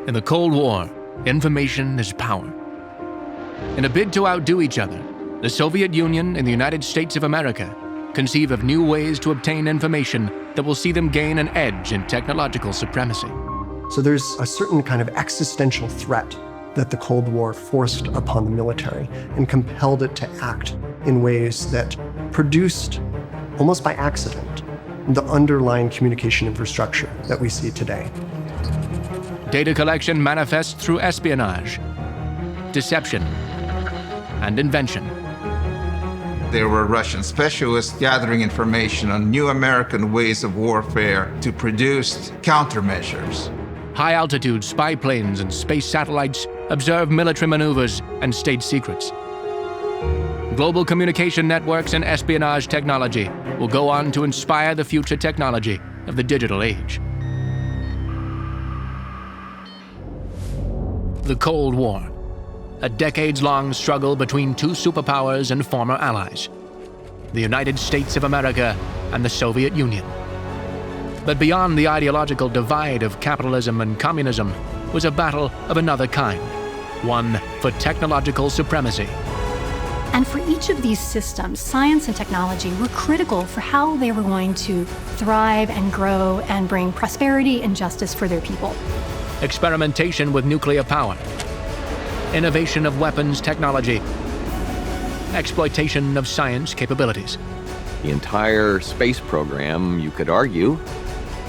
In the Cold War, information is power. In a bid to outdo each other, the Soviet Union and the United States of America conceive of new ways to obtain information that will see them gain an edge in technological supremacy. So there's a certain kind of existential threat that the Cold War forced upon the military and compelled it to act in ways that produced, almost by accident, the underlying communication infrastructure that we see today. Data collection manifests through espionage, deception, and invention. There were Russian specialists gathering information on new American ways of warfare to produce countermeasures. High-altitude spy planes and space satellites observe military maneuvers and state secrets. Global communication networks and espionage technology will go on to inspire the future technology of the digital age. The Cold War, a decades-long struggle between two superpowers and former allies, the United States of America and the Soviet Union. But beyond the ideological divide of capitalism and communism was a battle of another kind, one for technological supremacy. And for each of these systems, science and technology were critical for how they were going to thrive and grow and bring prosperity and justice for their people. Experimentation with nuclear power, innovation of weapons technology, exploitation of science capabilities. The entire space program, you could argue,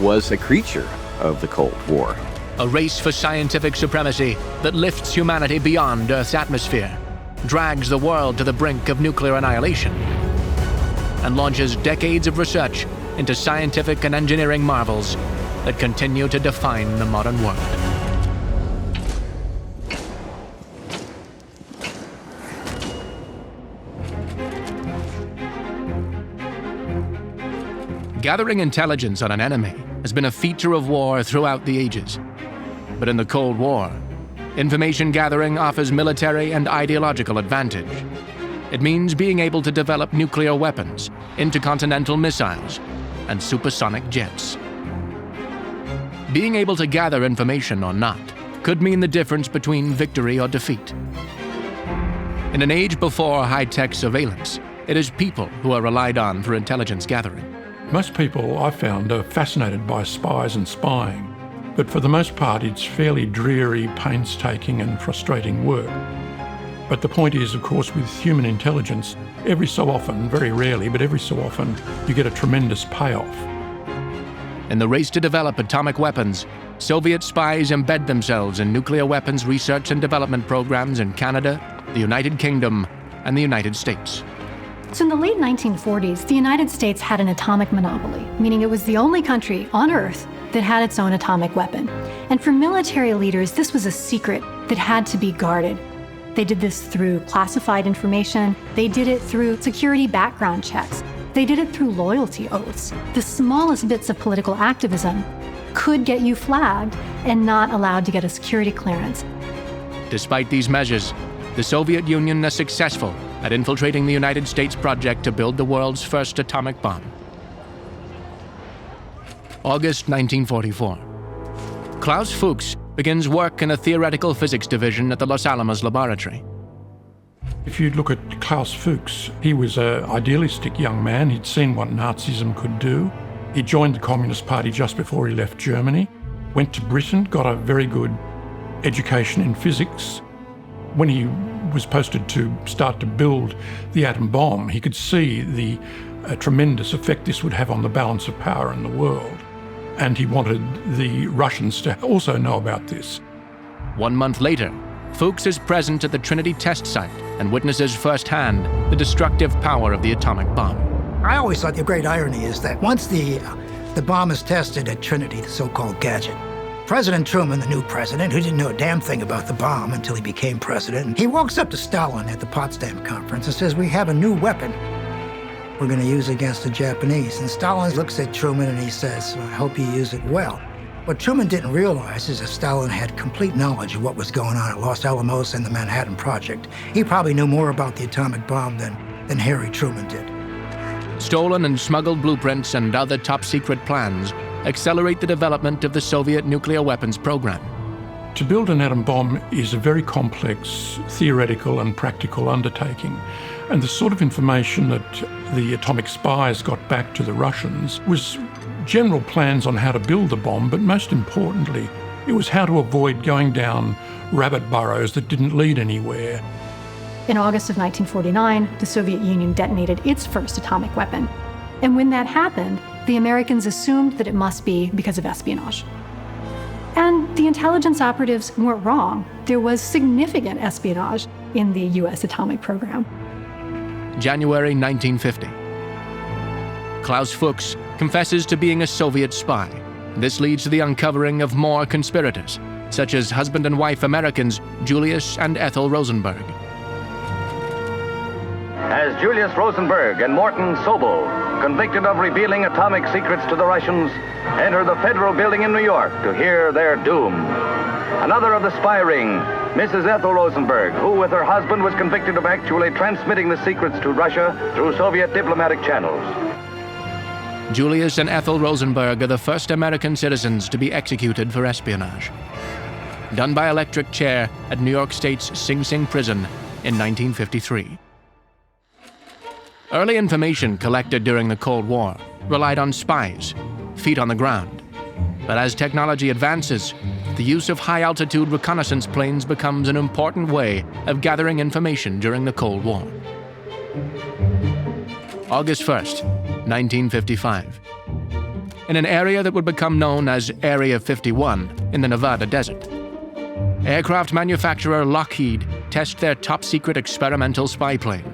was a creature of the Cold War. A race for scientific supremacy that lifts humanity beyond Earth's atmosphere, drags the world to the brink of nuclear annihilation, and launches decades of research into scientific and engineering marvels that continue to define the modern world. Gathering intelligence on an enemy has been a feature of war throughout the ages. But in the Cold War, information gathering offers military and ideological advantage. It means being able to develop nuclear weapons, intercontinental missiles, and supersonic jets. Being able to gather information or not could mean the difference between victory or defeat. In an age before high-tech surveillance, it is people who are relied on for intelligence gathering. Most people, I found, are fascinated by spies and spying, but for the most part it's fairly dreary, painstaking and frustrating work. But the point is, of course, with human intelligence, every so often, very rarely, but every so often, you get a tremendous payoff. In the race to develop atomic weapons, Soviet spies embed themselves in nuclear weapons research and development programs in Canada, the United Kingdom, and the United States. So in the late 1940s, the United States had an atomic monopoly, meaning it was the only country on Earth that had its own atomic weapon. And for military leaders, this was a secret that had to be guarded. They did this through classified information. They did it through security background checks. They did it through loyalty oaths. The smallest bits of political activism could get you flagged and not allowed to get a security clearance. Despite these measures, the Soviet Union is successful at infiltrating the United States project to build the world's first atomic bomb. August 1944. Klaus Fuchs begins work in a theoretical physics division at the Los Alamos laboratory. If you look at Klaus Fuchs, he was an idealistic young man. He'd seen what Nazism could do. He joined the Communist Party just before he left Germany, went to Britain, got a very good education in physics. When he was posted to start to build the atom bomb, he could see the tremendous effect this would have on the balance of power in the world. And he wanted the Russians to also know about this. 1 month later, Fuchs is present at the Trinity test site and witnesses firsthand the destructive power of the atomic bomb. I always thought the great irony is that once the bomb is tested at Trinity, the so-called gadget, President Truman, the new president, who didn't know a damn thing about the bomb until he became president, he walks up to Stalin at the Potsdam Conference and says, "We have a new weapon we're going to use against the Japanese." And Stalin looks at Truman and he says, "I hope you use it well." What Truman didn't realize is that Stalin had complete knowledge of what was going on at Los Alamos and the Manhattan Project. He probably knew more about the atomic bomb than Harry Truman did. Stolen and smuggled blueprints and other top-secret plans accelerate the development of the Soviet nuclear weapons program. To build an atom bomb is a very complex theoretical and practical undertaking. And the sort of information that the atomic spies got back to the Russians was general plans on how to build the bomb, but most importantly, it was how to avoid going down rabbit burrows that didn't lead anywhere. In August of 1949, the Soviet Union detonated its first atomic weapon. And when that happened, the Americans assumed that it must be because of espionage. And the intelligence operatives weren't wrong. There was significant espionage in the U.S. atomic program. January 1950. Klaus Fuchs confesses to being a Soviet spy. This leads to the uncovering of more conspirators, such as husband and wife Americans Julius and Ethel Rosenberg. As Julius Rosenberg and Morton Sobel, convicted of revealing atomic secrets to the Russians, enter the federal building in New York to hear their doom. Another of the spy ring, Mrs. Ethel Rosenberg, who with her husband was convicted of actually transmitting the secrets to Russia through Soviet diplomatic channels. Julius and Ethel Rosenberg are the first American citizens to be executed for espionage. Done by electric chair at New York State's Sing Sing prison in 1953. Early information collected during the Cold War relied on spies, feet on the ground. But as technology advances, the use of high-altitude reconnaissance planes becomes an important way of gathering information during the Cold War. August 1st, 1955. In an area that would become known as Area 51 in the Nevada desert, aircraft manufacturer Lockheed tests their top-secret experimental spy plane.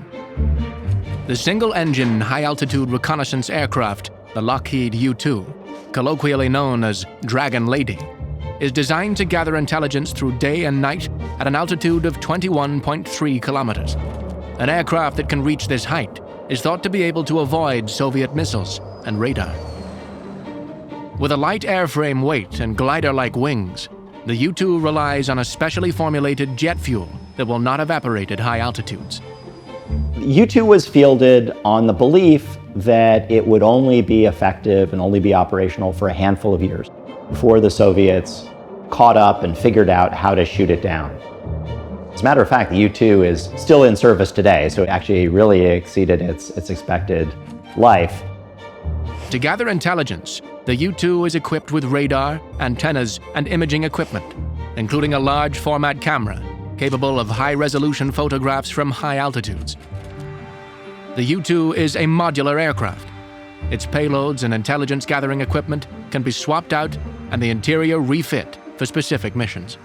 The single-engine high-altitude reconnaissance aircraft, the Lockheed U-2, colloquially known as Dragon Lady, is designed to gather intelligence through day and night at an altitude of 21.3 kilometers. An aircraft that can reach this height is thought to be able to avoid Soviet missiles and radar. With a light airframe weight and glider-like wings, the U-2 relies on a specially formulated jet fuel that will not evaporate at high altitudes. U-2 was fielded on the belief that it would only be effective and only be operational for a handful of years before the Soviets caught up and figured out how to shoot it down. As a matter of fact, the U-2 is still in service today, so it actually really exceeded its expected life. To gather intelligence, the U-2 is equipped with radar, antennas, and imaging equipment, including a large format camera capable of high-resolution photographs from high altitudes. The U-2 is a modular aircraft. Its payloads and intelligence-gathering equipment can be swapped out and the interior refit for specific missions.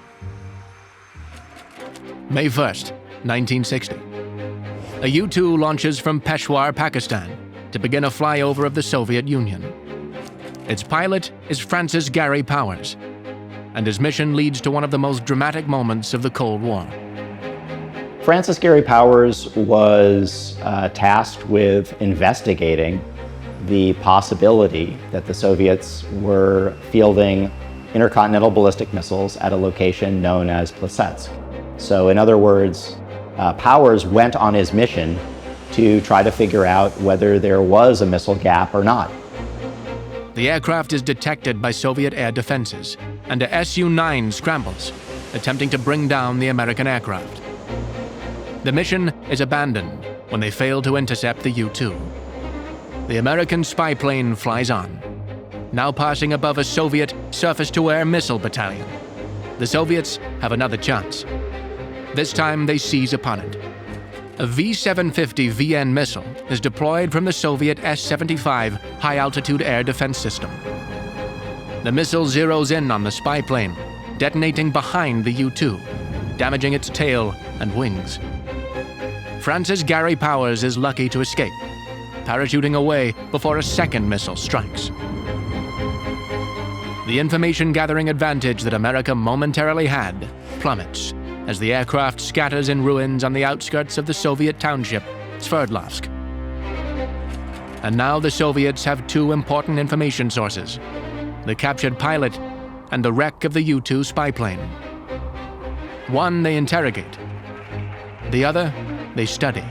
May 1st, 1960. A U-2 launches from Peshawar, Pakistan, to begin a flyover of the Soviet Union. Its pilot is Francis Gary Powers, and his mission leads to one of the most dramatic moments of the Cold War. Francis Gary Powers was tasked with investigating the possibility that the Soviets were fielding intercontinental ballistic missiles at a location known as Plesetsk. So in other words, Powers went on his mission to try to figure out whether there was a missile gap or not. The aircraft is detected by Soviet air defenses, and a Su-9 scrambles, attempting to bring down the American aircraft. The mission is abandoned when they fail to intercept the U-2. The American spy plane flies on, now passing above a Soviet surface-to-air missile battalion. The Soviets have another chance. This time they seize upon it. A V-750 VN missile is deployed from the Soviet S-75 high-altitude air defense system. The missile zeroes in on the spy plane, detonating behind the U-2, damaging its tail and wings. Francis Gary Powers is lucky to escape, parachuting away before a second missile strikes. The information-gathering advantage that America momentarily had plummets as the aircraft scatters in ruins on the outskirts of the Soviet township Sverdlovsk. And now the Soviets have two important information sources: the captured pilot and the wreck of the U-2 spy plane. One they interrogate, the other they study.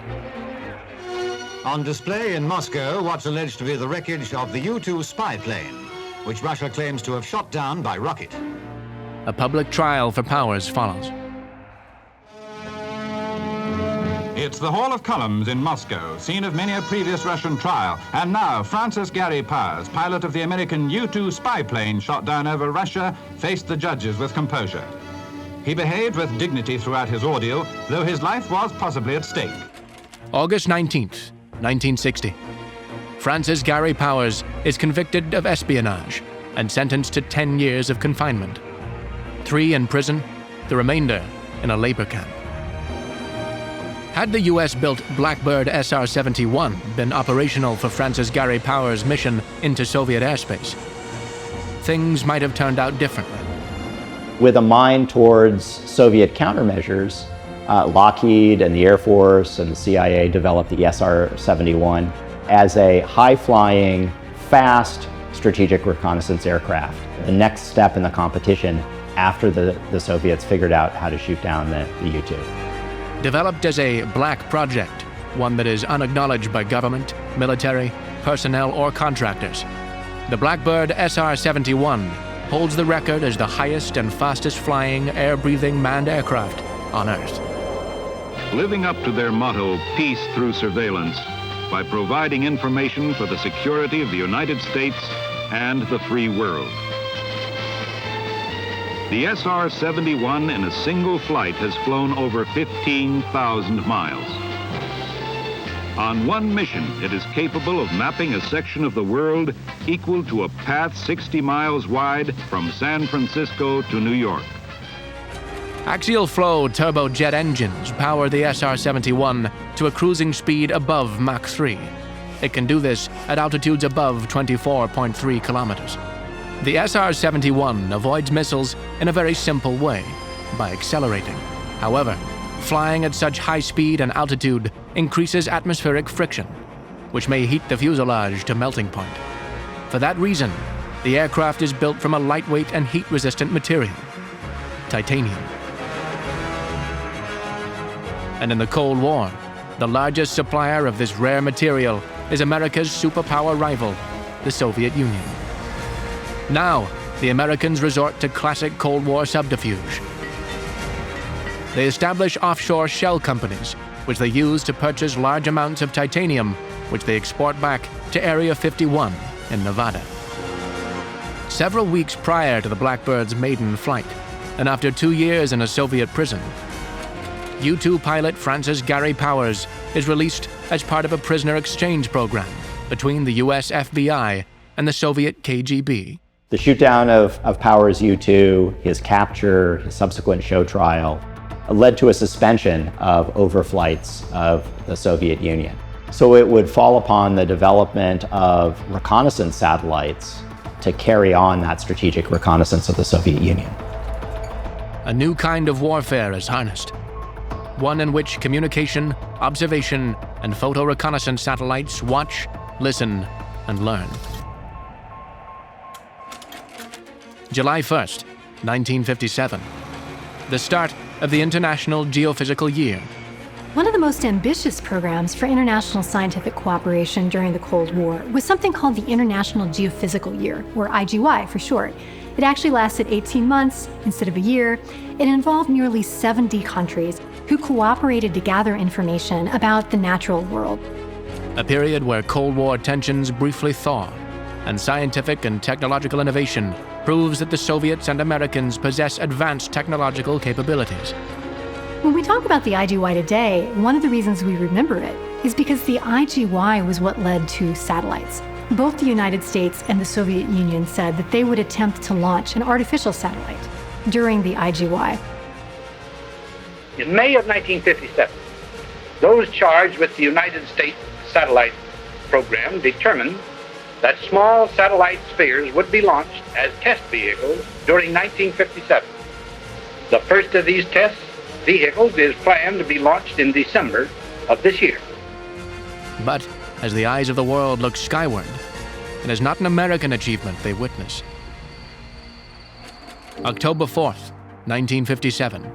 On display in Moscow, what's alleged to be the wreckage of the U-2 spy plane, which Russia claims to have shot down by rocket. A public trial for Powers follows. It's the Hall of Columns in Moscow, scene of many a previous Russian trial. And now, Francis Gary Powers, pilot of the American U-2 spy plane shot down over Russia, faced the judges with composure. He behaved with dignity throughout his ordeal, though his life was possibly at stake. August 19th, 1960. Francis Gary Powers is convicted of espionage and sentenced to 10 years of confinement. 3 in prison, the remainder in a labor camp. Had the US-built Blackbird SR-71 been operational for Francis Gary Powers' mission into Soviet airspace, things might have turned out differently. With a mind towards Soviet countermeasures, Lockheed and the Air Force and the CIA developed the SR-71 as a high-flying, fast strategic reconnaissance aircraft. The next step in the competition after the Soviets figured out how to shoot down the U-2. Developed as a black project, one that is unacknowledged by government, military, personnel, or contractors, the Blackbird SR-71 holds the record as the highest and fastest flying, air-breathing manned aircraft on Earth. Living up to their motto, peace through surveillance, by providing information for the security of the United States and the free world. The SR-71 in a single flight has flown over 15,000 miles. On one mission, it is capable of mapping a section of the world equal to a path 60 miles wide from San Francisco to New York. Axial flow turbojet engines power the SR-71 to a cruising speed above Mach 3. It can do this at altitudes above 24.3 kilometers. The SR-71 avoids missiles in a very simple way, by accelerating. However, flying at such high speed and altitude increases atmospheric friction, which may heat the fuselage to melting point. For that reason, the aircraft is built from a lightweight and heat-resistant material, titanium. And in the Cold War, the largest supplier of this rare material is America's superpower rival, the Soviet Union. Now, the Americans resort to classic Cold War subterfuge. They establish offshore shell companies, which they use to purchase large amounts of titanium, which they export back to Area 51 in Nevada. Several weeks prior to the Blackbird's maiden flight, and after 2 years in a Soviet prison, U-2 pilot Francis Gary Powers is released as part of a prisoner exchange program between the US FBI and the Soviet KGB. The shootdown of Powers' U-2, his capture, his subsequent show trial, led to a suspension of overflights of the Soviet Union. So it would fall upon the development of reconnaissance satellites to carry on that strategic reconnaissance of the Soviet Union. A new kind of warfare is harnessed, one in which communication, observation, and photo reconnaissance satellites watch, listen, and learn. July 1st, 1957. The start of the International Geophysical Year. One of the most ambitious programs for international scientific cooperation during the Cold War was something called the International Geophysical Year, or IGY for short. It actually lasted 18 months instead of a year. It involved nearly 70 countries who cooperated to gather information about the natural world. A period where Cold War tensions briefly thaw, and scientific and technological innovation proves that the Soviets and Americans possess advanced technological capabilities. When we talk about the IGY today, one of the reasons we remember it is because the IGY was what led to satellites. Both the United States and the Soviet Union said that they would attempt to launch an artificial satellite during the IGY. In May of 1957, those charged with the United States satellite program determined that small satellite spheres would be launched as test vehicles during 1957. The first of these test vehicles is planned to be launched in December of this year. But as the eyes of the world look skyward, it is not an American achievement they witness. October 4th, 1957.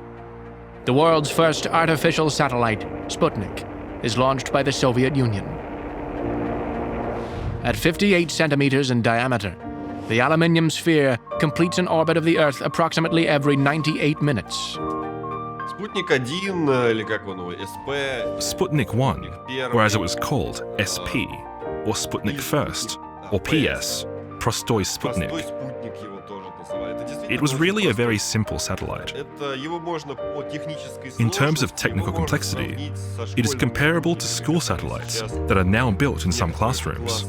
The world's first artificial satellite, Sputnik, is launched by the Soviet Union. At 58 centimeters in diameter, The aluminium sphere completes an orbit of the Earth approximately every 98 minutes. Sputnik 1, or as it was called, SP, or Sputnik First, or PS, Prostoi Sputnik. It was really a very simple satellite. In terms of technical complexity, it is comparable to school satellites that are now built in some classrooms.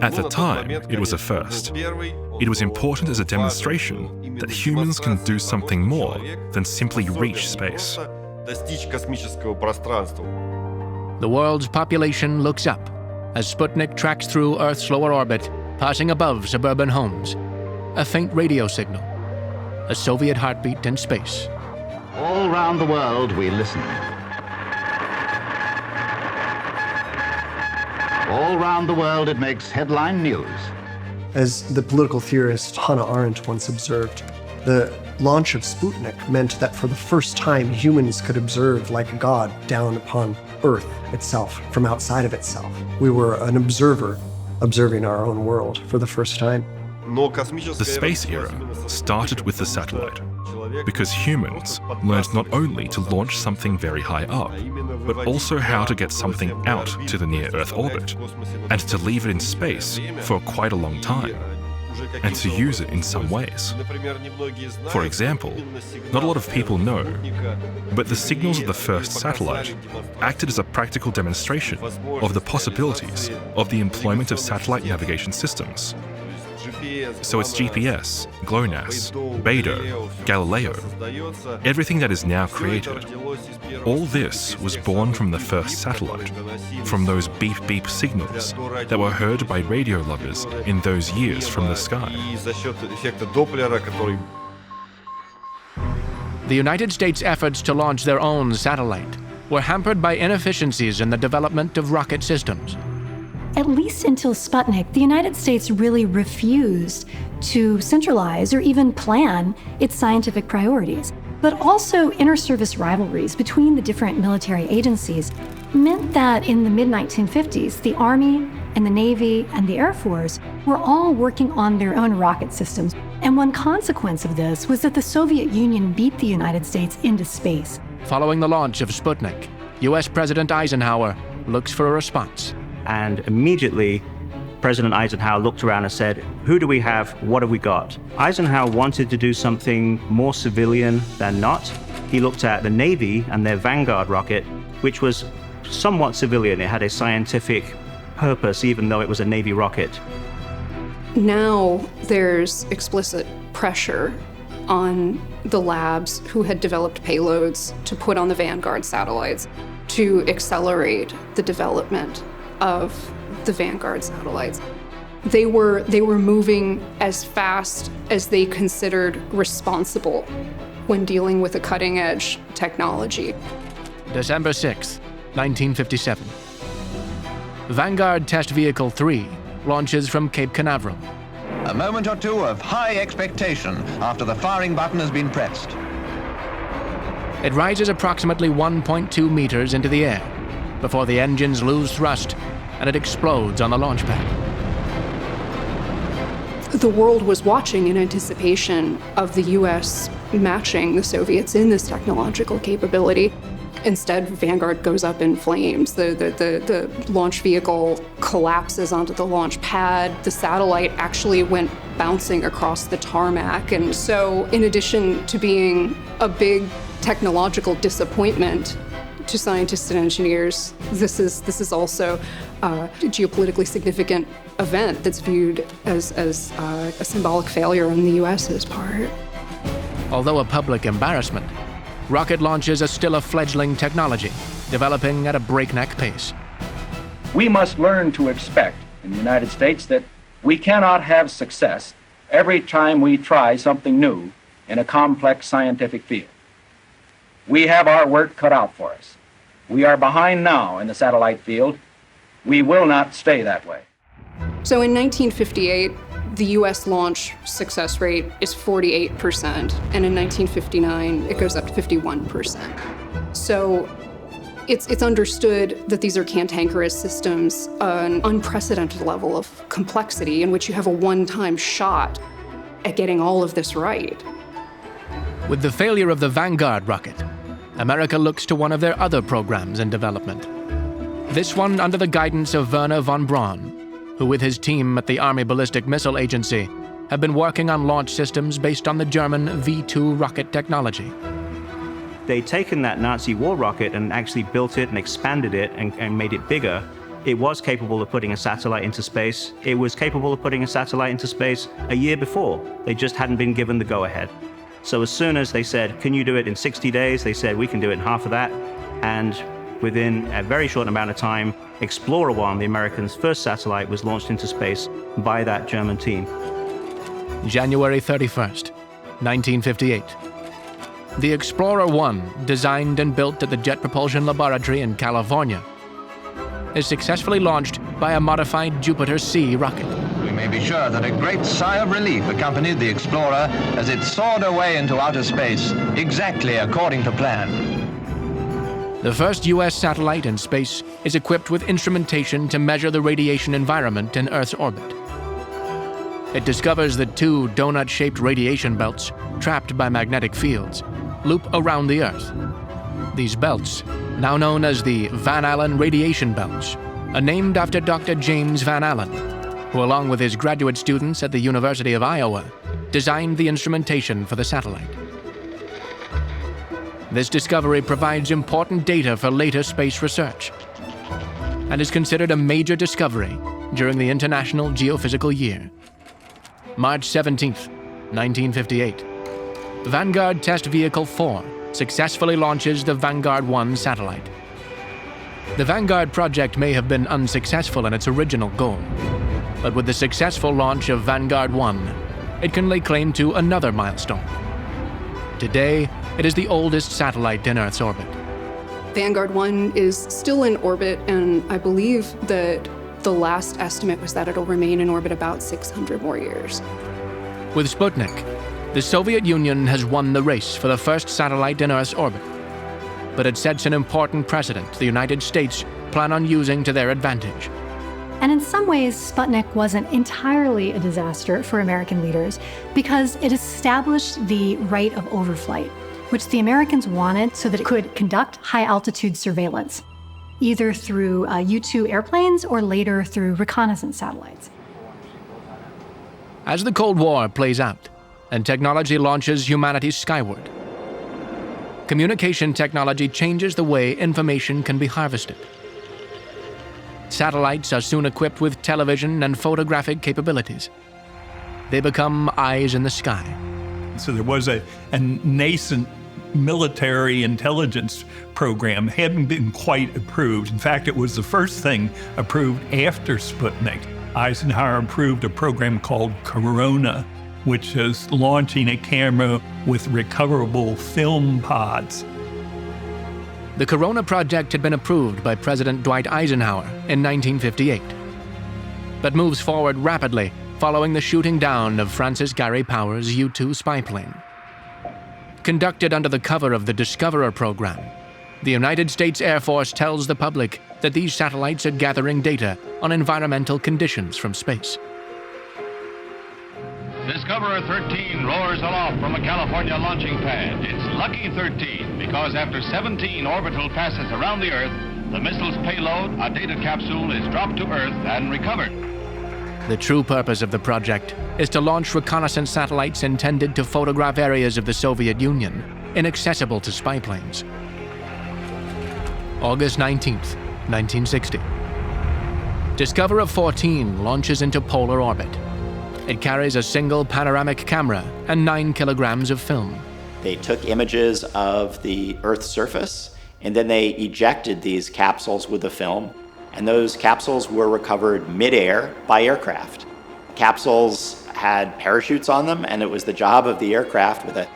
At the time, it was a first. It was important as a demonstration that humans can do something more than simply reach space. The world's population looks up as Sputnik tracks through Earth's lower orbit, passing above suburban homes. A faint radio signal, a Soviet heartbeat in space. All round the world we listen. All round the world it makes headline news. As the political theorist Hannah Arendt once observed, the launch of Sputnik meant that for the first time humans could observe like a god down upon Earth itself, from outside of itself. We were an observer observing our own world for the first time. The space era started with the satellite, because humans learned not only to launch something very high up, but also how to get something out to the near-Earth orbit, and to leave it in space for quite a long time, and to use it in some ways. For example, not a lot of people know, but the signals of the first satellite acted as a practical demonstration of the possibilities of the employment of satellite navigation systems. So it's GPS, GLONASS, Beidou, Galileo, everything that is now created. All this was born from the first satellite, from those beep-beep signals that were heard by radio lovers in those years from the sky. The United States' efforts to launch their own satellite were hampered by inefficiencies in the development of rocket systems. At least until Sputnik, the United States really refused to centralize or even plan its scientific priorities. But also inter-service rivalries between the different military agencies meant that in the mid-1950s, the Army and the Navy and the Air Force were all working on their own rocket systems. And one consequence of this was that the Soviet Union beat the United States into space. Following the launch of Sputnik, US President Eisenhower looks for a response. And immediately, President Eisenhower looked around and said, who do we have? What have we got? Eisenhower wanted to do something more civilian than not. He looked at the Navy and their Vanguard rocket, which was somewhat civilian. It had a scientific purpose, even though it was a Navy rocket. Now there's explicit pressure on the labs who had developed payloads to put on the Vanguard satellites to accelerate the development of the Vanguard satellites. They were moving as fast as they considered responsible when dealing with a cutting-edge technology. December 6, 1957. Vanguard Test Vehicle 3 launches from Cape Canaveral. A moment or two of high expectation after the firing button has been pressed. It rises approximately 1.2 meters into the air before the engines lose thrust and it explodes on the launch pad. The world was watching in anticipation of the US matching the Soviets in this technological capability. Instead, Vanguard goes up in flames. The launch vehicle collapses onto the launch pad. The satellite actually went bouncing across the tarmac. And so, in addition to being a big technological disappointment to scientists and engineers, this is also a geopolitically significant event that's viewed as a symbolic failure on the US's part. Although a public embarrassment, rocket launches are still a fledgling technology, developing at a breakneck pace. We must learn to expect in the United States that we cannot have success every time we try something new in a complex scientific field. We have our work cut out for us. We are behind now in the satellite field. We will not stay that way. So in 1958, the US launch success rate is 48%, and in 1959, it goes up to 51%. So It's understood that these are cantankerous systems, an unprecedented level of complexity in which you have a one-time shot at getting all of this right. With the failure of the Vanguard rocket, America looks to one of their other programs in development. This one under the guidance of Werner von Braun, who with his team at the Army Ballistic Missile Agency have been working on launch systems based on the German V-2 rocket technology. They'd taken that Nazi war rocket and actually built it and expanded it and made it bigger. It was capable of putting a satellite into space. It was capable of putting a satellite into space a year before. They just hadn't been given the go-ahead. So as soon as they said, can you do it in 60 days? They said, we can do it in half of that. And within a very short amount of time, Explorer 1, the Americans' first satellite, was launched into space by that German team. January 31st, 1958. The Explorer 1, designed and built at the Jet Propulsion Laboratory in California, is successfully launched by a modified Jupiter C rocket. We may be sure that a great sigh of relief accompanied the Explorer as it soared away into outer space, exactly according to plan. The first U.S. satellite in space is equipped with instrumentation to measure the radiation environment in Earth's orbit. It discovers that two donut-shaped radiation belts, trapped by magnetic fields, loop around the Earth. These belts, now known as the Van Allen radiation belts, are named after Dr. James Van Allen, who along with his graduate students at the University of Iowa, designed the instrumentation for the satellite. This discovery provides important data for later space research and is considered a major discovery during the International Geophysical Year. March 17th, 1958. Vanguard Test Vehicle 4 successfully launches the Vanguard 1 satellite. The Vanguard project may have been unsuccessful in its original goal, but with the successful launch of Vanguard 1, it can lay claim to another milestone. Today, it is the oldest satellite in Earth's orbit. Vanguard 1 is still in orbit, and I believe that the last estimate was that it'll remain in orbit about 600 more years. With Sputnik, the Soviet Union has won the race for the first satellite in Earth's orbit. But it sets an important precedent the United States plan on using to their advantage. And in some ways, Sputnik wasn't entirely a disaster for American leaders because it established the right of overflight, which the Americans wanted so that it could conduct high-altitude surveillance, either through U-2 airplanes or later through reconnaissance satellites. As the Cold War plays out and technology launches humanity skyward, communication technology changes the way information can be harvested. Satellites are soon equipped with television and photographic capabilities. They become eyes in the sky. So there was a nascent military intelligence program, hadn't been quite approved. In fact, it was the first thing approved after Sputnik. Eisenhower approved a program called Corona, which is launching a camera with recoverable film pods. The Corona project had been approved by President Dwight Eisenhower in 1958, but moves forward rapidly following the shooting down of Francis Gary Powers' U-2 spy plane. Conducted under the cover of the Discoverer program, the United States Air Force tells the public that these satellites are gathering data on environmental conditions from space. Discoverer 13 roars aloft from a California launching pad. It's lucky 13 because after 17 orbital passes around the Earth, the missile's payload, a data capsule, is dropped to Earth and recovered. The true purpose of the project is to launch reconnaissance satellites intended to photograph areas of the Soviet Union inaccessible to spy planes. August 19th, 1960. Discoverer 14 launches into polar orbit. It carries a single panoramic camera and 9 kilograms of film. They took images of the Earth's surface, and then they ejected these capsules with the film, and those capsules were recovered midair by aircraft. Capsules had parachutes on them, and it was the job of the aircraft with a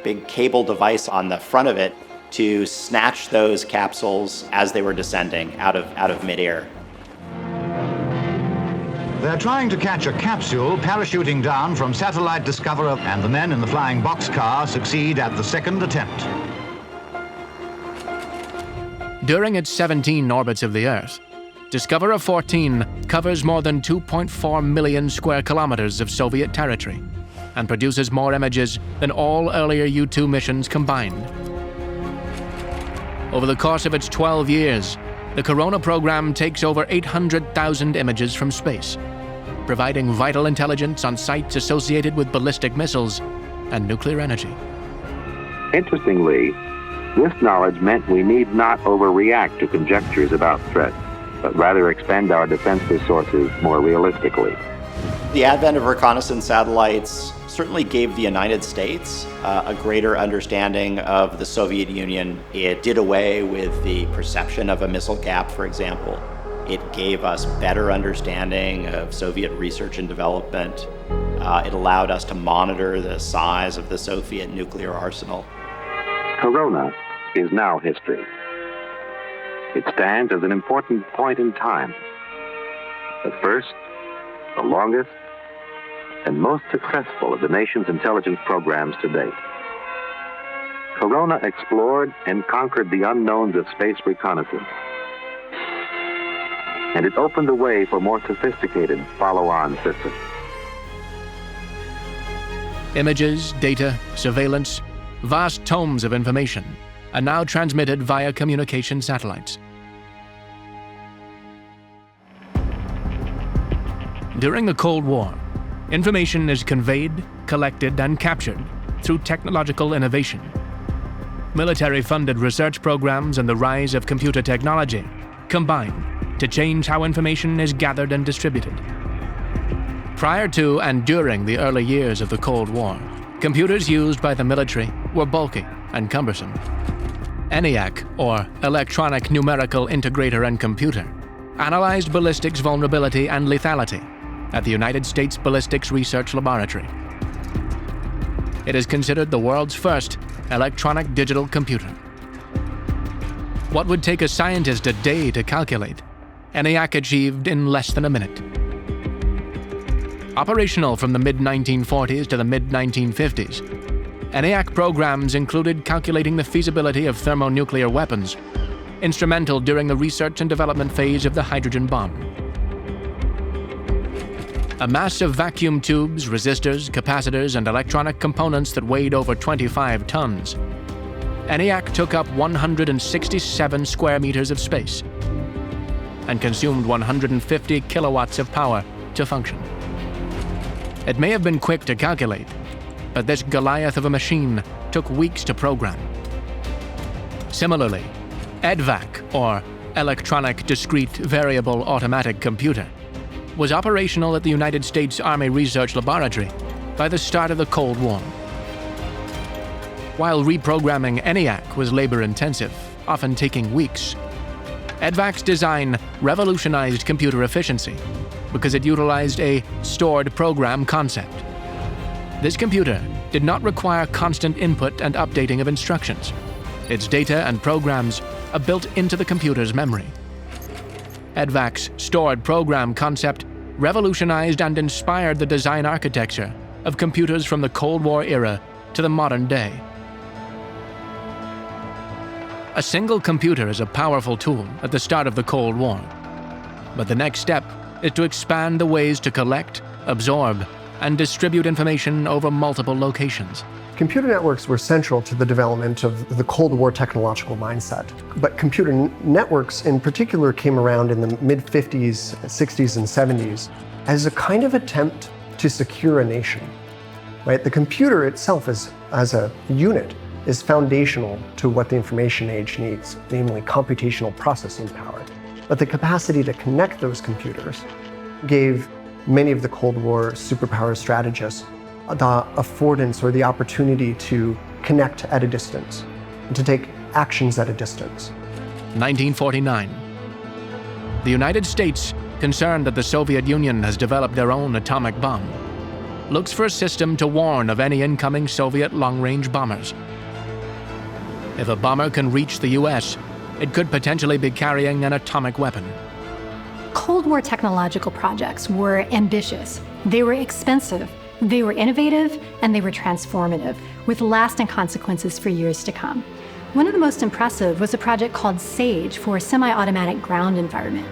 big cable device on the front of it to snatch those capsules as they were descending out of midair. They're trying to catch a capsule parachuting down from satellite Discoverer, and the men in the flying boxcar succeed at the second attempt. During its 17 orbits of the Earth, Discoverer 14 covers more than 2.4 million square kilometers of Soviet territory and produces more images than all earlier U-2 missions combined. Over the course of its 12 years, the Corona program takes over 800,000 images from space, providing vital intelligence on sites associated with ballistic missiles and nuclear energy. Interestingly, this knowledge meant we need not overreact to conjectures about threats, but rather expend our defense resources more realistically. The advent of reconnaissance satellites certainly gave the United States a greater understanding of the Soviet Union. It did away with the perception of a missile gap, for example. It gave us better understanding of Soviet research and development. It allowed us to monitor the size of the Soviet nuclear arsenal. Corona is now history. It stands as an important point in time. The first, the longest, and most successful of the nation's intelligence programs to date. Corona explored and conquered the unknowns of space reconnaissance. And it opened the way for more sophisticated follow-on systems. Images, data, surveillance, vast tomes of information are now transmitted via communication satellites. During the Cold War, information is conveyed, collected, and captured through technological innovation. Military-funded research programs and the rise of computer technology combine to change how information is gathered and distributed. Prior to and during the early years of the Cold War, computers used by the military were bulky and cumbersome. ENIAC, or Electronic Numerical Integrator and Computer, analyzed ballistics vulnerability and lethality at the United States Ballistics Research Laboratory. It is considered the world's first electronic digital computer. What would take a scientist a day to calculate, ENIAC achieved in less than a minute. Operational from the mid-1940s to the mid-1950s, ENIAC programs included calculating the feasibility of thermonuclear weapons, instrumental during the research and development phase of the hydrogen bomb. A mass of vacuum tubes, resistors, capacitors, and electronic components that weighed over 25 tons, ENIAC took up 167 square meters of space and consumed 150 kilowatts of power to function. It may have been quick to calculate, but this Goliath of a machine took weeks to program. Similarly, EDVAC, or Electronic Discrete Variable Automatic Computer, was operational at the United States Army Research Laboratory by the start of the Cold War. While reprogramming ENIAC was labor-intensive, often taking weeks, EDVAC's design revolutionized computer efficiency because it utilized a stored program concept. This computer did not require constant input and updating of instructions. Its data and programs are built into the computer's memory. EDVAC's stored program concept revolutionized and inspired the design architecture of computers from the Cold War era to the modern day. A single computer is a powerful tool at the start of the Cold War, but the next step is to expand the ways to collect, absorb, and distribute information over multiple locations. Computer networks were central to the development of the Cold War technological mindset. But computer networks in particular came around in the mid-50s, 60s, and 70s as a kind of attempt to secure a nation. Right? The computer itself as a unit is foundational to what the information age needs, namely computational processing power. But the capacity to connect those computers gave many of the Cold War superpower strategists the affordance or the opportunity to connect at a distance and to take actions at a distance. 1949. The United States, concerned that the Soviet Union has developed their own atomic bomb, looks for a system to warn of any incoming Soviet long-range bombers. If a bomber can reach the US, it could potentially be carrying an atomic weapon. Cold War technological projects were ambitious, they were expensive, they were innovative, and they were transformative, with lasting consequences for years to come. One of the most impressive was a project called SAGE for semi-automatic ground environment.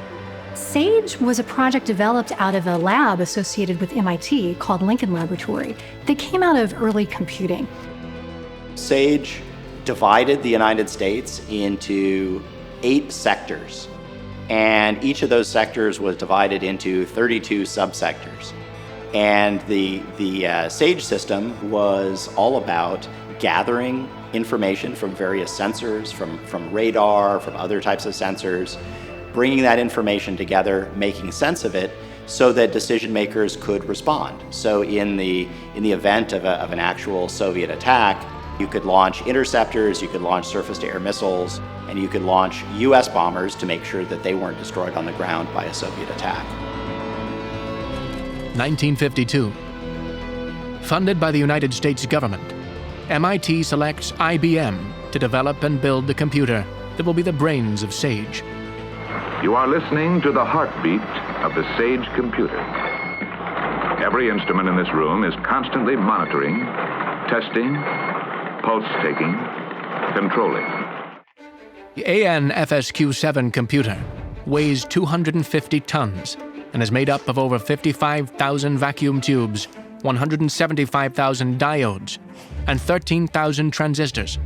SAGE was a project developed out of a lab associated with MIT called Lincoln Laboratory that came out of early computing. SAGE divided the United States into 8 sectors, and each of those sectors was divided into 32 subsectors. And the SAGE system was all about gathering information from various sensors, from radar, from other types of sensors, bringing that information together, making sense of it, so that decision makers could respond. So in the event of an actual Soviet attack, you could launch interceptors, you could launch surface-to-air missiles, and you could launch US bombers to make sure that they weren't destroyed on the ground by a Soviet attack. 1952. Funded by the United States government, MIT selects IBM to develop and build the computer that will be the brains of SAGE. You are listening to the heartbeat of the SAGE computer. Every instrument in this room is constantly monitoring, testing, pulse-taking, controlling. The AN-FSQ-7 computer weighs 250 tons and is made up of over 55,000 vacuum tubes, 175,000 diodes, and 13,000 transistors.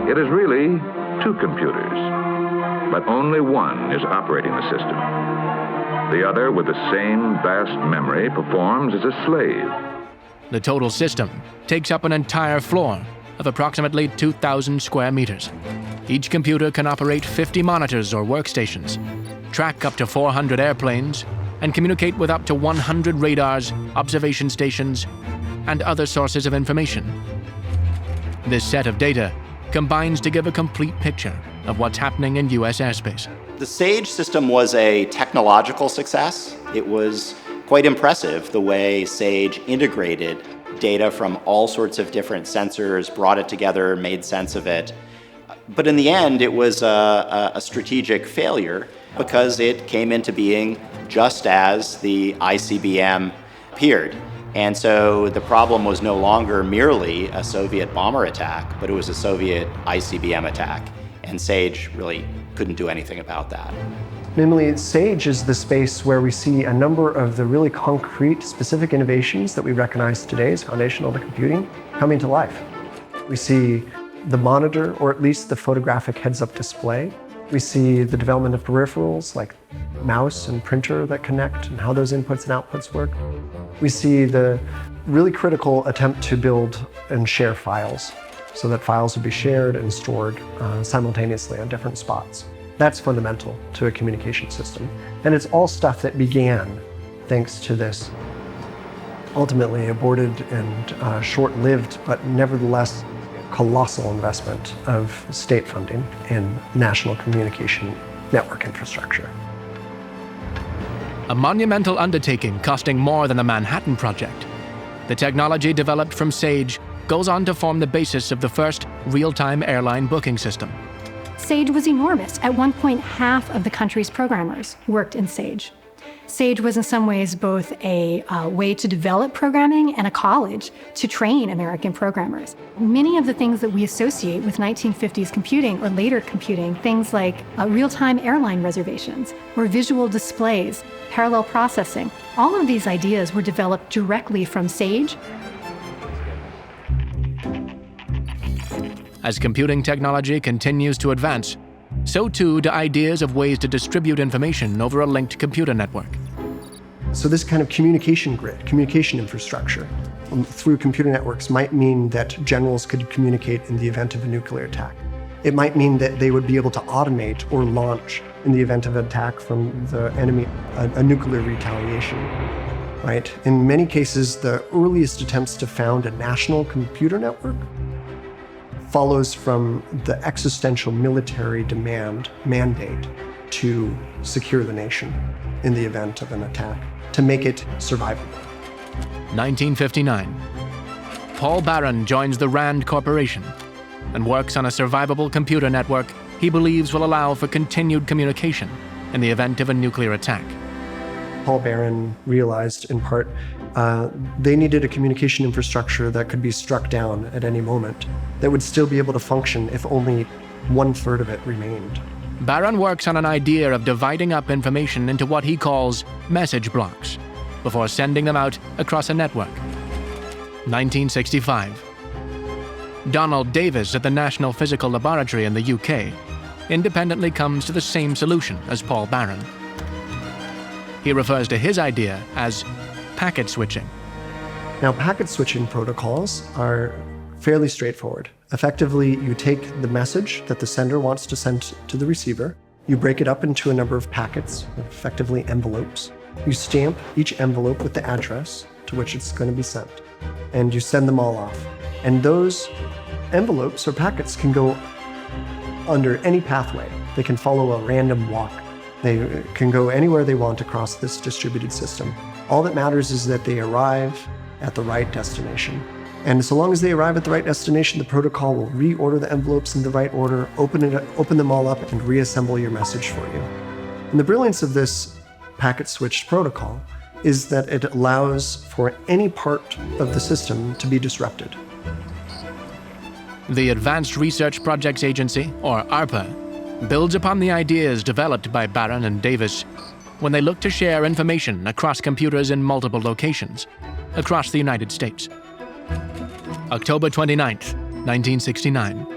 It is really 2 computers, but only one is operating the system. The other, with the same vast memory, performs as a slave. The total system takes up an entire floor of approximately 2,000 square meters. Each computer can operate 50 monitors or workstations, track up to 400 airplanes, and communicate with up to 100 radars, observation stations, and other sources of information. This set of data combines to give a complete picture of what's happening in US airspace. The SAGE system was a technological success. It was quite impressive the way SAGE integrated data from all sorts of different sensors, brought it together, made sense of it. But in the end, it was a strategic failure because it came into being just as the ICBM appeared. And so the problem was no longer merely a Soviet bomber attack, but it was a Soviet ICBM attack. And SAGE really couldn't do anything about that. Namely, SAGE is the space where we see a number of the really concrete, specific innovations that we recognize today as foundational to computing coming to life. We see the monitor, or at least the photographic heads-up display. We see the development of peripherals like mouse and printer that connect and how those inputs and outputs work. We see the really critical attempt to build and share files so that files will be shared and stored simultaneously on different spots. That's fundamental to a communication system. And it's all stuff that began thanks to this ultimately aborted and short-lived, but nevertheless colossal investment of state funding in national communication network infrastructure. A monumental undertaking costing more than the Manhattan Project. The technology developed from SAGE goes on to form the basis of the first real-time airline booking system. SAGE was enormous. At one point, half of the country's programmers worked in SAGE. SAGE was in some ways both a way to develop programming and a college to train American programmers. Many of the things that we associate with 1950s computing or later computing, things like real-time airline reservations or visual displays, parallel processing, all of these ideas were developed directly from SAGE. As computing technology continues to advance, so too do ideas of ways to distribute information over a linked computer network. So this kind of communication grid, communication infrastructure through computer networks might mean that generals could communicate in the event of a nuclear attack. It might mean that they would be able to automate or launch in the event of an attack from the enemy, a nuclear retaliation, right? In many cases, the earliest attempts to found a national computer network follows from the existential military mandate to secure the nation in the event of an attack, to make it survivable. 1959. Paul Barron joins the RAND Corporation and works on a survivable computer network he believes will allow for continued communication in the event of a nuclear attack. Paul Barron realized, in part, they needed a communication infrastructure that could be struck down at any moment, that would still be able to function if only 1/3 of it remained. Barron works on an idea of dividing up information into what he calls message blocks before sending them out across a network. 1965. Donald Davis at the National Physical Laboratory in the UK independently comes to the same solution as Paul Barron. He refers to his idea as packet switching. Now, packet switching protocols are fairly straightforward. Effectively, you take the message that the sender wants to send to the receiver, you break it up into a number of packets, effectively envelopes. You stamp each envelope with the address to which it's going to be sent, and you send them all off. And those envelopes or packets can go under any pathway. They can follow a random walk. They can go anywhere they want across this distributed system. All that matters is that they arrive at the right destination. And so long as they arrive at the right destination, the protocol will reorder the envelopes in the right order, open them all up, and reassemble your message for you. And the brilliance of this packet switched protocol is that it allows for any part of the system to be disrupted. The Advanced Research Projects Agency, or ARPA, builds upon the ideas developed by Barron and Davis when they look to share information across computers in multiple locations across the United States. October 29th, 1969.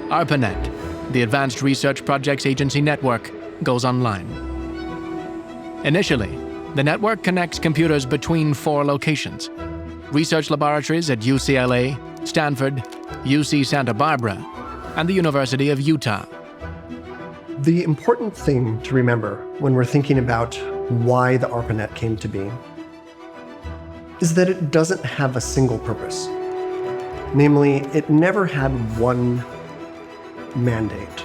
ARPANET, the Advanced Research Projects Agency network, goes online. Initially, the network connects computers between 4 locations: research laboratories at UCLA, Stanford, UC Santa Barbara, and the University of Utah. The important thing to remember when we're thinking about why the ARPANET came to be is that it doesn't have a single purpose. Namely, it never had one mandate.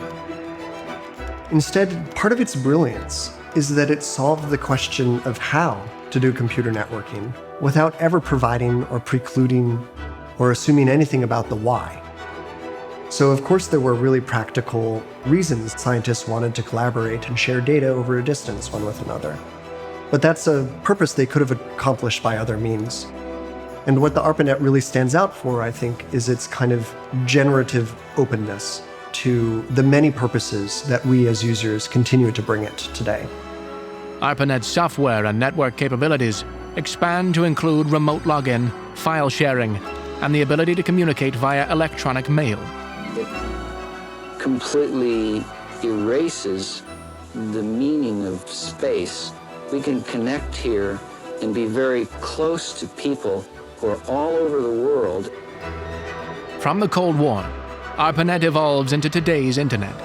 Instead, part of its brilliance is that it solved the question of how to do computer networking without ever providing or precluding or assuming anything about the why. So of course there were really practical reasons scientists wanted to collaborate and share data over a distance one with another. But that's a purpose they could have accomplished by other means. And what the ARPANET really stands out for, I think, is its kind of generative openness to the many purposes that we as users continue to bring it today. ARPANET's software and network capabilities expand to include remote login, file sharing, and the ability to communicate via electronic mail. It completely erases the meaning of space. We can connect here and be very close to people who are all over the world. From the Cold War, ARPANET evolves into today's internet,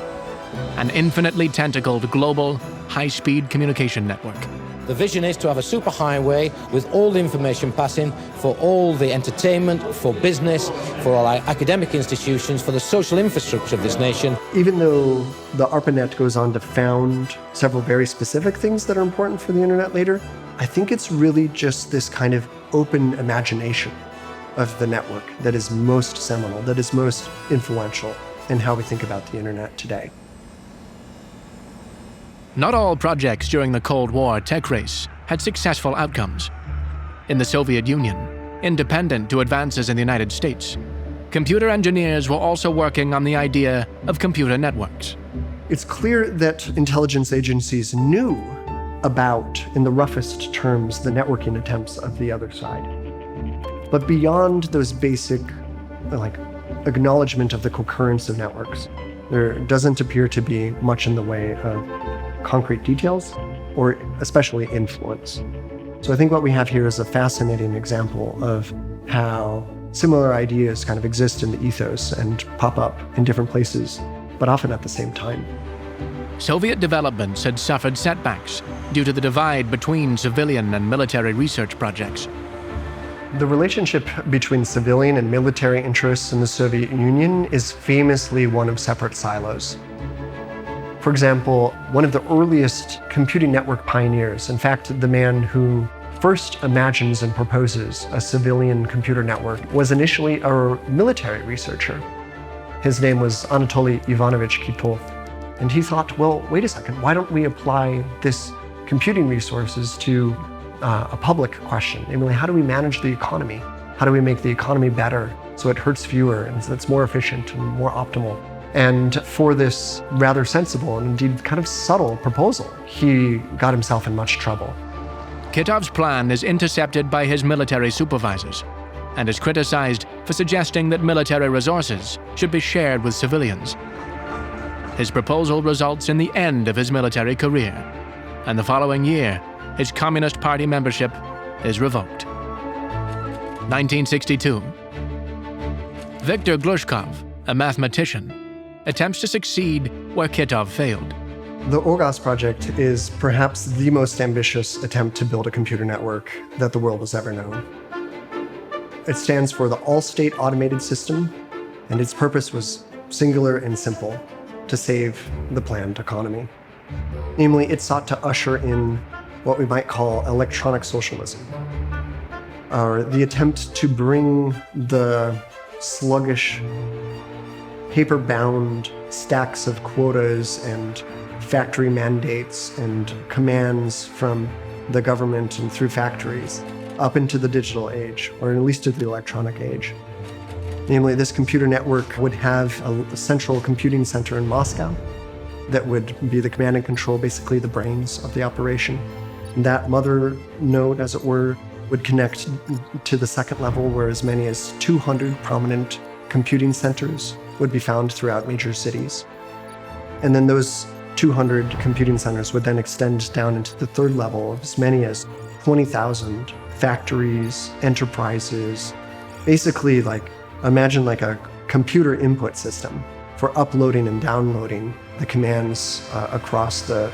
an infinitely tentacled global, high-speed communication network. The vision is to have a superhighway with all the information passing for all the entertainment, for business, for all our academic institutions, for the social infrastructure of this nation. Even though the ARPANET goes on to found several very specific things that are important for the internet later, I think it's really just this kind of open imagination of the network that is most seminal, that is most influential in how we think about the internet today. Not all projects during the Cold War tech race had successful outcomes. In the Soviet Union, independent to advances in the United States, computer engineers were also working on the idea of computer networks. It's clear that intelligence agencies knew about, in the roughest terms, the networking attempts of the other side. But beyond those basic, acknowledgement of the concurrence of networks, there doesn't appear to be much in the way of concrete details, or especially influence. So I think what we have here is a fascinating example of how similar ideas kind of exist in the ethos and pop up in different places, but often at the same time. Soviet developments had suffered setbacks due to the divide between civilian and military research projects. The relationship between civilian and military interests in the Soviet Union is famously one of separate silos. For example, one of the earliest computing network pioneers, in fact, the man who first imagines and proposes a civilian computer network, was initially a military researcher. His name was Anatoly Ivanovich Kitov. And he thought, well, wait a second, why don't we apply this computing resources to a public question, namely, how do we manage the economy? How do we make the economy better so it hurts fewer and so it's more efficient and more optimal? And for this rather sensible and indeed kind of subtle proposal, he got himself in much trouble. Kitov's plan is intercepted by his military supervisors and is criticized for suggesting that military resources should be shared with civilians. His proposal results in the end of his military career, and the following year, his Communist Party membership is revoked. 1962. Viktor Glushkov, a mathematician, attempts to succeed where Kitov failed. The ORGAS project is perhaps the most ambitious attempt to build a computer network that the world has ever known. It stands for the All-State Automated System, and its purpose was singular and simple: to save the planned economy. Namely, it sought to usher in what we might call electronic socialism, or the attempt to bring the sluggish, paper-bound stacks of quotas and factory mandates and commands from the government and through factories up into the digital age, or at least to the electronic age. Namely, this computer network would have a central computing center in Moscow that would be the command and control, basically the brains of the operation. That mother node, as it were, would connect to the second level, where as many as 200 prominent computing centers would be found throughout major cities. And then those 200 computing centers would then extend down into the third level of as many as 20,000 factories, enterprises, basically imagine like a computer input system for uploading and downloading the commands across the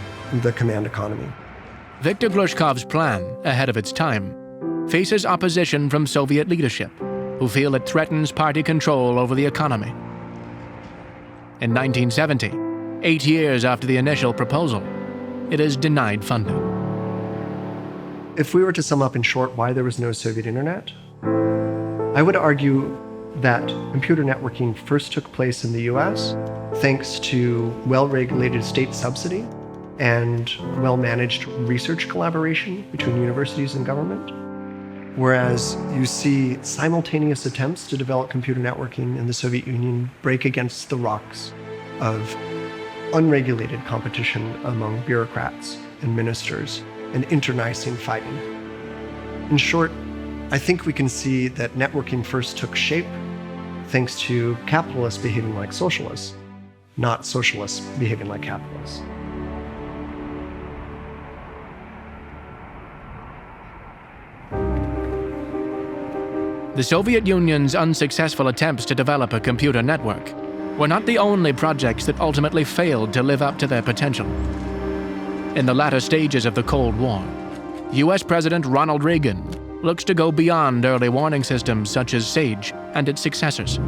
command economy. Viktor Glushkov's plan, ahead of its time, faces opposition from Soviet leadership, who feel it threatens party control over the economy. In 1970, 8 years after the initial proposal, it is denied funding. If we were to sum up in short why there was no Soviet internet, I would argue that computer networking first took place in the US thanks to well-regulated state subsidy and well-managed research collaboration between universities and government. Whereas you see simultaneous attempts to develop computer networking in the Soviet Union break against the rocks of unregulated competition among bureaucrats and ministers and internecine fighting. In short, I think we can see that networking first took shape thanks to capitalists behaving like socialists, not socialists behaving like capitalists. The Soviet Union's unsuccessful attempts to develop a computer network were not the only projects that ultimately failed to live up to their potential. In the latter stages of the Cold War, US President Ronald Reagan looks to go beyond early warning systems such as SAGE and its successors.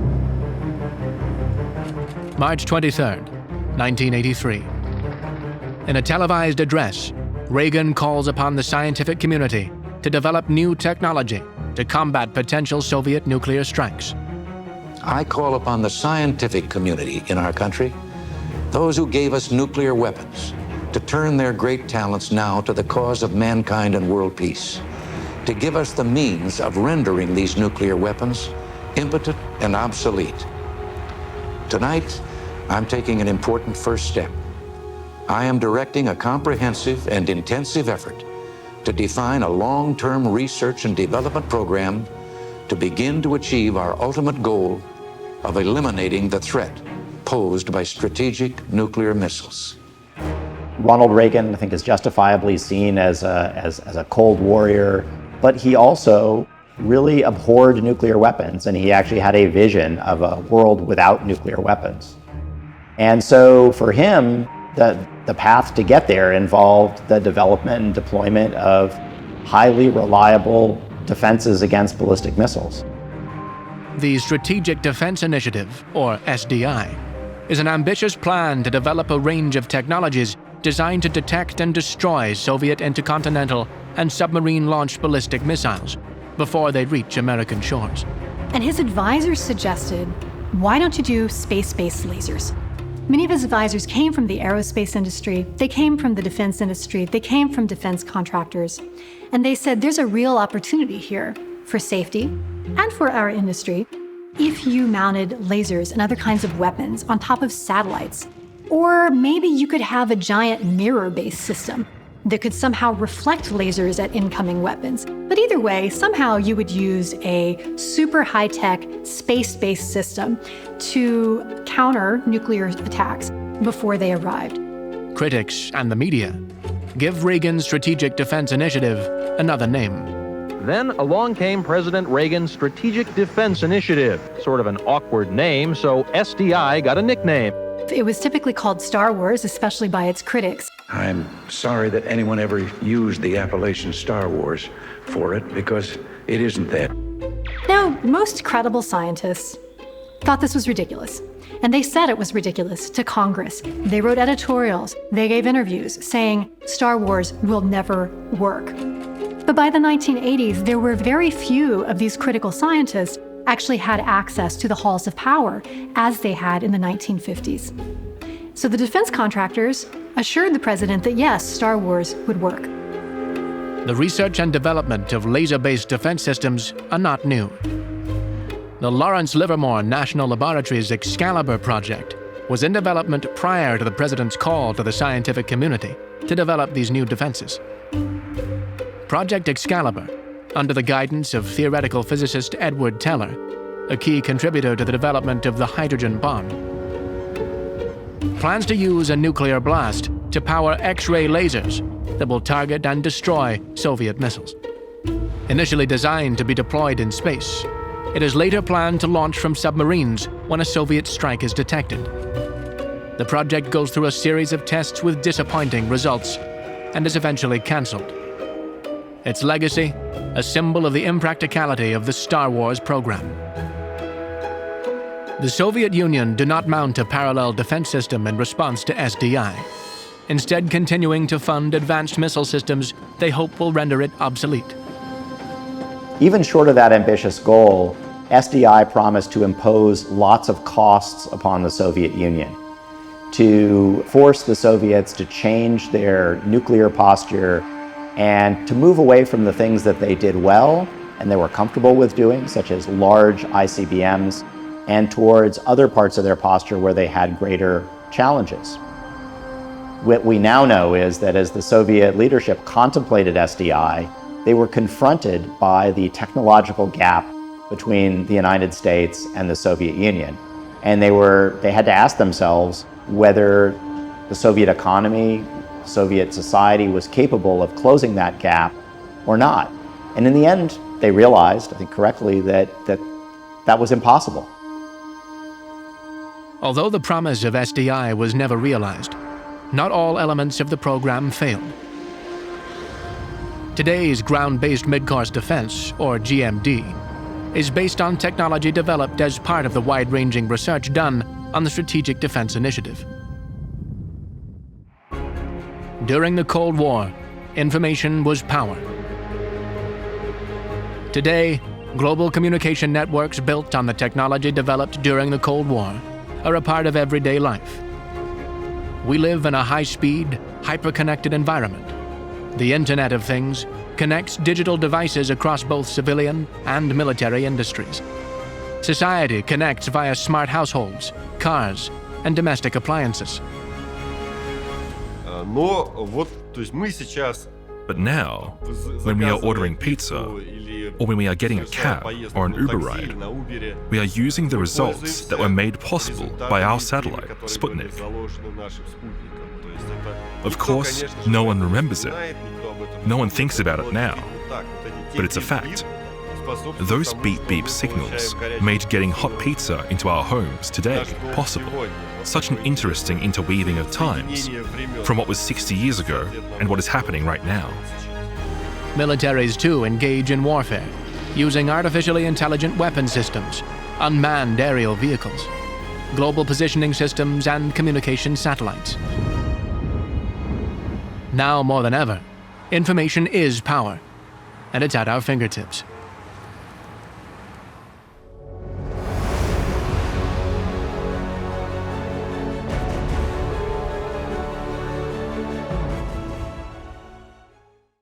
March 23, 1983. In a televised address, Reagan calls upon the scientific community to develop new technology to combat potential Soviet nuclear strikes. I call upon the scientific community in our country, those who gave us nuclear weapons, to turn their great talents now to the cause of mankind and world peace, to give us the means of rendering these nuclear weapons impotent and obsolete. Tonight, I'm taking an important first step. I am directing a comprehensive and intensive effort to define a long-term research and development program to begin to achieve our ultimate goal of eliminating the threat posed by strategic nuclear missiles. Ronald Reagan, I think, is justifiably seen as a Cold Warrior, but he also really abhorred nuclear weapons, and he actually had a vision of a world without nuclear weapons. And so for him, the path to get there involved the development and deployment of highly reliable defenses against ballistic missiles. The Strategic Defense Initiative, or SDI, is an ambitious plan to develop a range of technologies designed to detect and destroy Soviet intercontinental and submarine-launched ballistic missiles before they reach American shores. And his advisors suggested, why don't you do space-based lasers? Many of his advisors came from the aerospace industry, they came from the defense industry, they came from defense contractors. And they said there's a real opportunity here for safety and for our industry if you mounted lasers and other kinds of weapons on top of satellites. Or maybe you could have a giant mirror-based system that could somehow reflect lasers at incoming weapons. But either way, somehow you would use a super high-tech, space-based system to counter nuclear attacks before they arrived. Critics and the media give Reagan's Strategic Defense Initiative another name. Then along came President Reagan's Strategic Defense Initiative, sort of an awkward name, so SDI got a nickname. It was typically called Star Wars, especially by its critics. I'm sorry that anyone ever used the appellation Star Wars for it, because it isn't that. Now, most credible scientists thought this was ridiculous, and they said it was ridiculous to Congress. They wrote editorials, they gave interviews saying Star Wars will never work. But by the 1980s, there were very few of these critical scientists actually had access to the halls of power as they had in the 1950s. So the defense contractors assured the president that yes, Star Wars would work. The research and development of laser-based defense systems are not new. The Lawrence Livermore National Laboratory's Excalibur project was in development prior to the president's call to the scientific community to develop these new defenses. Project Excalibur, under the guidance of theoretical physicist Edward Teller, a key contributor to the development of the hydrogen bomb, plans to use a nuclear blast to power X-ray lasers that will target and destroy Soviet missiles. Initially designed to be deployed in space, it is later planned to launch from submarines when a Soviet strike is detected. The project goes through a series of tests with disappointing results and is eventually cancelled. Its legacy, a symbol of the impracticality of the Star Wars program. The Soviet Union did not mount a parallel defense system in response to SDI, instead continuing to fund advanced missile systems they hope will render it obsolete. Even short of that ambitious goal, SDI promised to impose lots of costs upon the Soviet Union, to force the Soviets to change their nuclear posture and to move away from the things that they did well and they were comfortable with doing, such as large ICBMs, and towards other parts of their posture where they had greater challenges. What we now know is that as the Soviet leadership contemplated SDI, they were confronted by the technological gap between the United States and the Soviet Union. And they had to ask themselves whether the Soviet economy, Soviet society was capable of closing that gap or not. And in the end, they realized, I think correctly, that was impossible. Although the promise of SDI was never realized, not all elements of the program failed. Today's ground-based mid-course defense, or GMD, is based on technology developed as part of the wide-ranging research done on the Strategic Defense Initiative. During the Cold War, information was power. Today, global communication networks built on the technology developed during the Cold War are a part of everyday life. We live in a high-speed, hyper-connected environment. The Internet of Things connects digital devices across both civilian and military industries. Society connects via smart households, cars, and domestic appliances. But now, when we are ordering pizza, or when we are getting a cab or an Uber ride, we are using the results that were made possible by our satellite, Sputnik. Of course, no one remembers it. No one thinks about it now. But it's a fact. Those beep-beep signals made getting hot pizza into our homes today possible. Such an interesting interweaving of times, from what was 60 years ago and what is happening right now. Militaries too engage in warfare, using artificially intelligent weapon systems, unmanned aerial vehicles, global positioning systems, and communication satellites. Now more than ever, information is power, and it's at our fingertips.